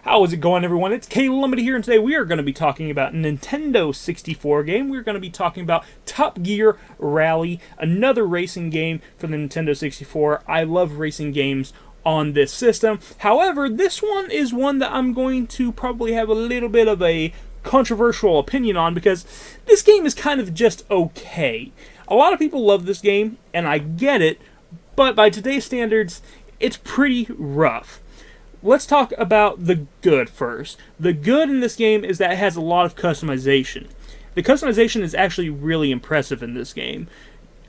How is it going, everyone? It's K-Limited here, and today we are going to be talking about a Nintendo 64 game. We're going to be talking about Top Gear Rally, another racing game for the Nintendo 64. I love racing games on this system. However, this one is one that I'm going to probably have a little bit of a controversial opinion on because this game is kind of just okay. A lot of people love this game, and I get it, but by today's standards, it's pretty rough. Let's talk about the good first. The good in this game is that it has a lot of customization. The customization is actually really impressive in this game.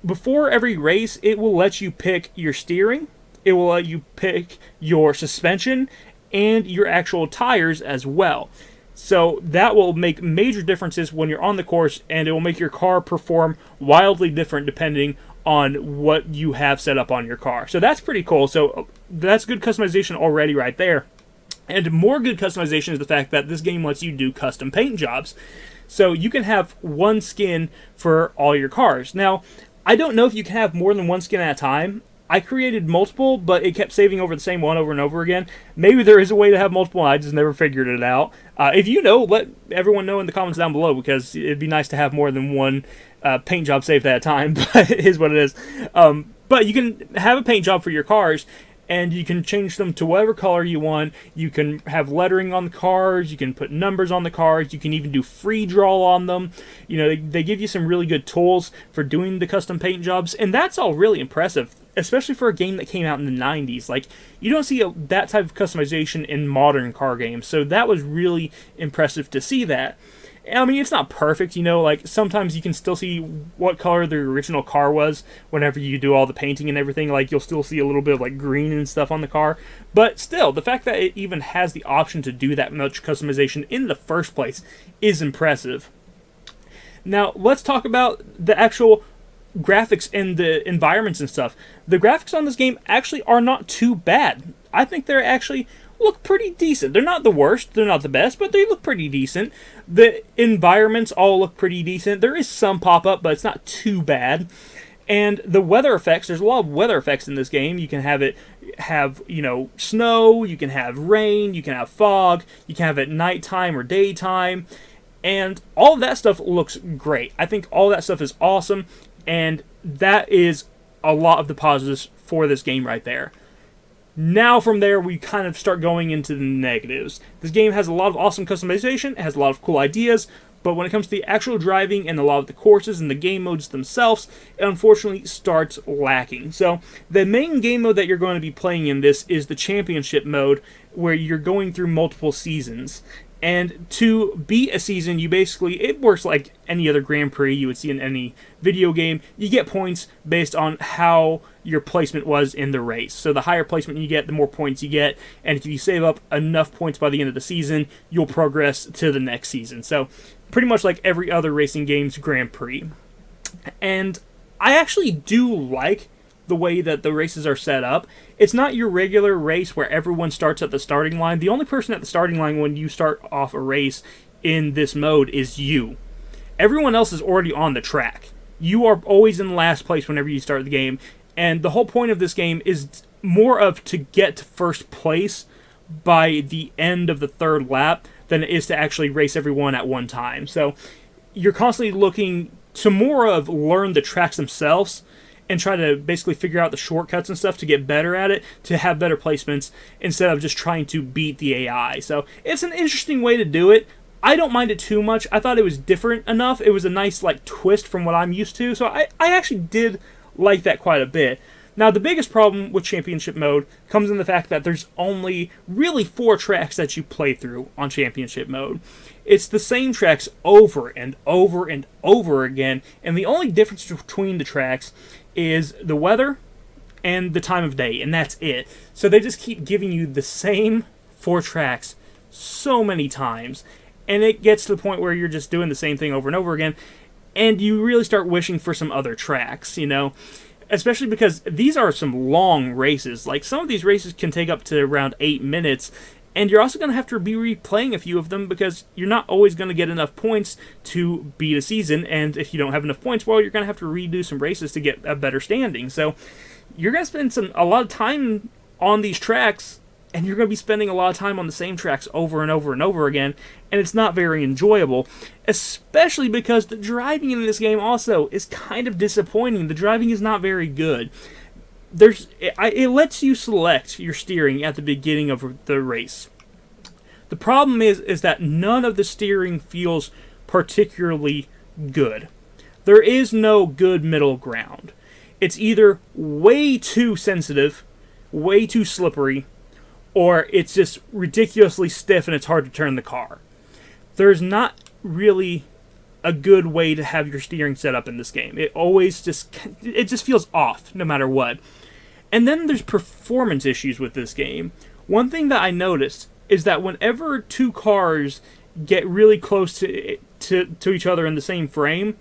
Before every race, it will let you pick your steering, it will let you pick your suspension, and your actual tires as well. So that will make major differences when you're on the course, and it will make your car perform wildly different depending on what you have set up on your car. So that's pretty cool. So that's good customization already right there. And more good customization is the fact that this game lets you do custom paint jobs. So you can have one skin for all your cars. Now, I don't know if you can have more than one skin at a time. I created multiple, but it kept saving over the same one over and over again. Maybe there is a way to have multiple, and I just never figured it out. If you know, let everyone know in the comments down below, because it'd be nice to have more than one paint job saved at a time, but it is what it is. But you can have a paint job for your cars, and you can change them to whatever color you want. You can have lettering on the cars, you can put numbers on the cars, you can even do free draw on them. You know, they give you some really good tools for doing the custom paint jobs, and that's all really impressive, especially for a game that came out in the 90s. Like, you don't see that type of customization in modern car games, so that was really impressive to see that. I mean, it's not perfect, you know, like, sometimes you can still see what color the original car was whenever you do all the painting and everything. Like, you'll still see a little bit of, like, green and stuff on the car. But still, the fact that it even has the option to do that much customization in the first place is impressive. Now, let's talk about the actual graphics and the environments and stuff. The graphics on this game actually are not too bad. I think they're actually look pretty decent. They're not the worst, they're not the best, but they look pretty decent. The environments all look pretty decent. There is some pop-up, but it's not too bad. And the weather effects, there's a lot of weather effects in this game. You can have you know, snow, you can have rain, you can have fog, you can have it nighttime or daytime, and all of that stuff looks great. I think all that stuff is awesome, and that is a lot of the positives for this game right there. Now from there, we kind of start going into the negatives. This game has a lot of awesome customization, it has a lot of cool ideas, but when it comes to the actual driving and a lot of the courses and the game modes themselves, it unfortunately starts lacking. So the main game mode that you're going to be playing in this is the championship mode, where you're going through multiple seasons. And to beat a season, you basically, it works like any other Grand Prix you would see in any video game. You get points based on how your placement was in the race. So the higher placement you get, the more points you get. And if you save up enough points by the end of the season, you'll progress to the next season. So pretty much like every other racing game's Grand Prix. And I actually do like the way that the races are set up. It's not your regular race where everyone starts at the starting line. The only person at the starting line when you start off a race in this mode is you. Everyone else is already on the track. You are always in last place whenever you start the game, and the whole point of this game is more of to get to first place by the end of the third lap than it is to actually race everyone at one time. So you're constantly looking to more of learn the tracks themselves and try to basically figure out the shortcuts and stuff to get better at it, to have better placements, instead of just trying to beat the AI. So it's an interesting way to do it. I don't mind it too much. I thought it was different enough. It was a nice like twist from what I'm used to, so I actually did like that quite a bit. Now, the biggest problem with Championship Mode comes in the fact that there's only really 4 tracks that you play through on Championship Mode. It's the same tracks over and over and over again, and the only difference between the tracks is the weather and the time of day, and that's it. So they just keep giving you the same 4 tracks so many times, and it gets to the point where you're just doing the same thing over and over again, and you really start wishing for some other tracks, you know? Especially because these are some long races. Like, some of these races can take up to around 8 minutes, and you're also going to have to be replaying a few of them because you're not always going to get enough points to beat a season, and if you don't have enough points, well, you're going to have to redo some races to get a better standing. So you're going to spend a lot of time on these tracks, and you're going to be spending a lot of time on the same tracks over and over and over again, and it's not very enjoyable, especially because the driving in this game also is kind of disappointing. The driving is not very good. It lets you select your steering at the beginning of the race. The problem is that none of the steering feels particularly good. There is no good middle ground. It's either way too sensitive, way too slippery, or it's just ridiculously stiff and it's hard to turn the car. There's not really a good way to have your steering set up in this game. It just feels off no matter what. And then there's performance issues with this game. One thing that I noticed is that whenever two cars get really close to each other in the same frame,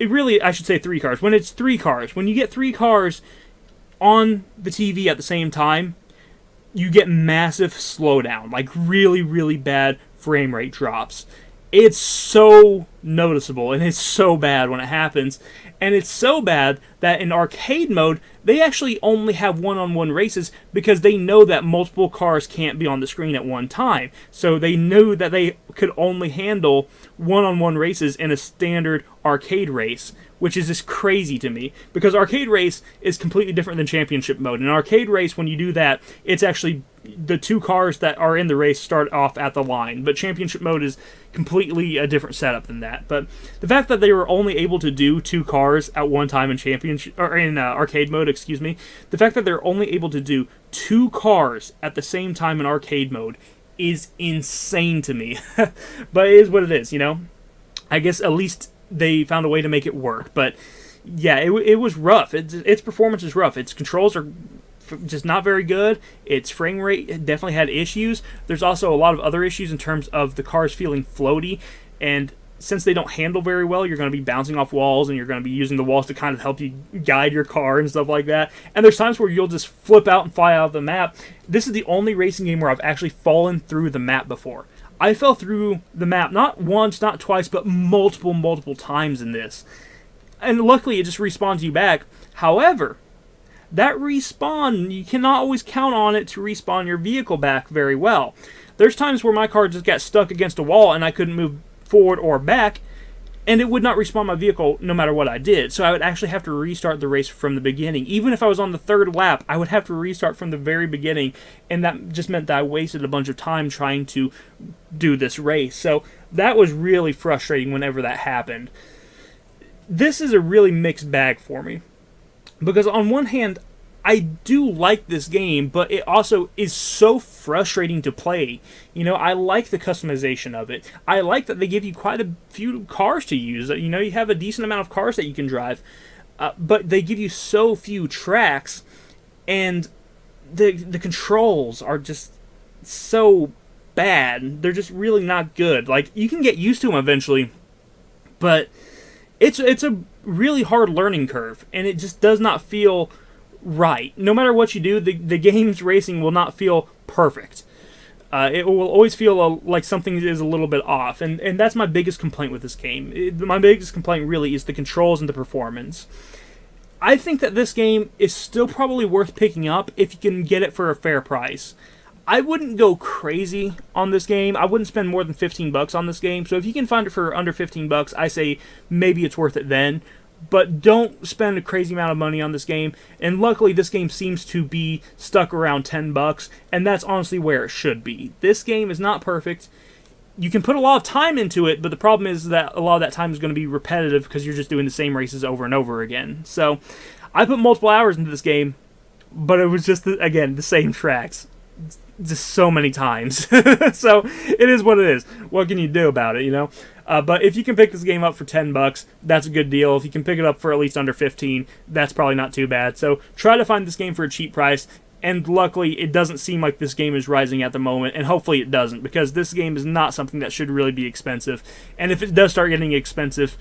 I should say three cars. When it's three cars, when you get three cars on the TV at the same time, you get massive slowdown, like really, really bad frame rate drops. It's so noticeable, and it's so bad when it happens. And it's so bad that in arcade mode, they actually only have one-on-one races because they know that multiple cars can't be on the screen at one time. So they knew that they could only handle one-on-one races in a standard arcade race, which is just crazy to me, because arcade race is completely different than championship mode. In arcade race, when you do that, it's actually the two cars that are in the race start off at the line, but championship mode is completely a different setup than that. But the fact that they were only able to do two cars at one time in arcade mode, the fact that they're only able to do two cars at the same time in arcade mode is insane to me. But it is what it is, I guess at least they found a way to make it work. But yeah, it was rough. Its performance is rough. Its controls are just not very good. Its frame rate definitely had issues. There's also a lot of other issues in terms of the cars feeling floaty, and since they don't handle very well, you're going to be bouncing off walls, and you're going to be using the walls to kind of help you guide your car and stuff like that. And there's times where you'll just flip out and fly out of the map. This is the only racing game where I've actually fallen through the map before. I fell through the map not once, not twice, but multiple times in this. And luckily, it just respawns you back. However, that respawn, you cannot always count on it to respawn your vehicle back very well. There's times where my car just got stuck against a wall and I couldn't move forward or back, and it would not respawn my vehicle no matter what I did. So I would actually have to restart the race from the beginning. Even if I was on the third lap, I would have to restart from the very beginning, and that just meant that I wasted a bunch of time trying to do this race. So that was really frustrating whenever that happened. This is a really mixed bag for me, because on one hand, I do like this game, but it also is so frustrating to play. I like the customization of it. I like that they give you quite a few cars to use. You have a decent amount of cars that you can drive, but they give you so few tracks, and the controls are just so bad. They're just really not good. Like, you can get used to them eventually, but it's a really hard learning curve, and it just does not feel right. No matter what you do, the game's racing will not feel perfect. It will always feel like something is a little bit off, and that's my biggest complaint with this game. My biggest complaint really is the controls and the performance. I think that this game is still probably worth picking up if you can get it for a fair price. I wouldn't go crazy on this game. I wouldn't spend more than $15 on this game, so if you can find it for under $15, I say maybe it's worth it then. But don't spend a crazy amount of money on this game. And luckily, this game seems to be stuck around $10, and that's honestly where it should be. This game is not perfect. You can put a lot of time into it, but the problem is that a lot of that time is going to be repetitive because you're just doing the same races over and over again. So, I put multiple hours into this game, but it was just, again, the same tracks. Just so many times. So, it is what it is. What can you do about it, But if you can pick this game up for $10, that's a good deal. If you can pick it up for at least under $15, that's probably not too bad. So try to find this game for a cheap price, and luckily it doesn't seem like this game is rising at the moment, and hopefully it doesn't, because this game is not something that should really be expensive. And if it does start getting expensive,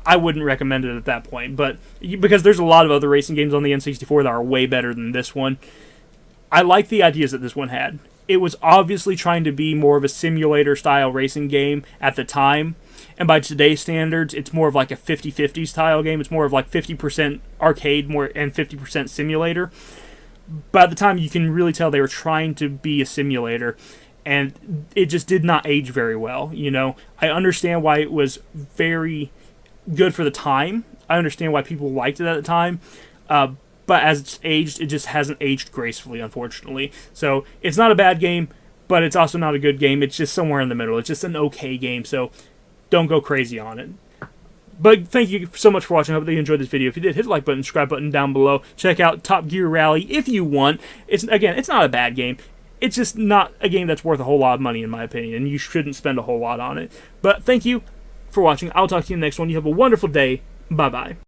I wouldn't recommend it at that point. But because there's a lot of other racing games on the N64 that are way better than this one, I like the ideas that this one had. It was obviously trying to be more of a simulator-style racing game at the time. And by today's standards, it's more of like a 50-50 style game. It's more of like 50% arcade and 50% simulator. By the time, you can really tell they were trying to be a simulator, and it just did not age very well. I understand why it was very good for the time. I understand why people liked it at the time, but as it's aged, it just hasn't aged gracefully, unfortunately. So it's not a bad game, but it's also not a good game. It's just somewhere in the middle. It's just an okay game, so don't go crazy on it. But thank you so much for watching. I hope that you enjoyed this video. If you did, hit the like button, subscribe button down below. Check out Top Gear Rally if you want. It's not a bad game. It's just not a game that's worth a whole lot of money, in my opinion, and you shouldn't spend a whole lot on it. But thank you for watching. I'll talk to you in the next one. You have a wonderful day. Bye-bye.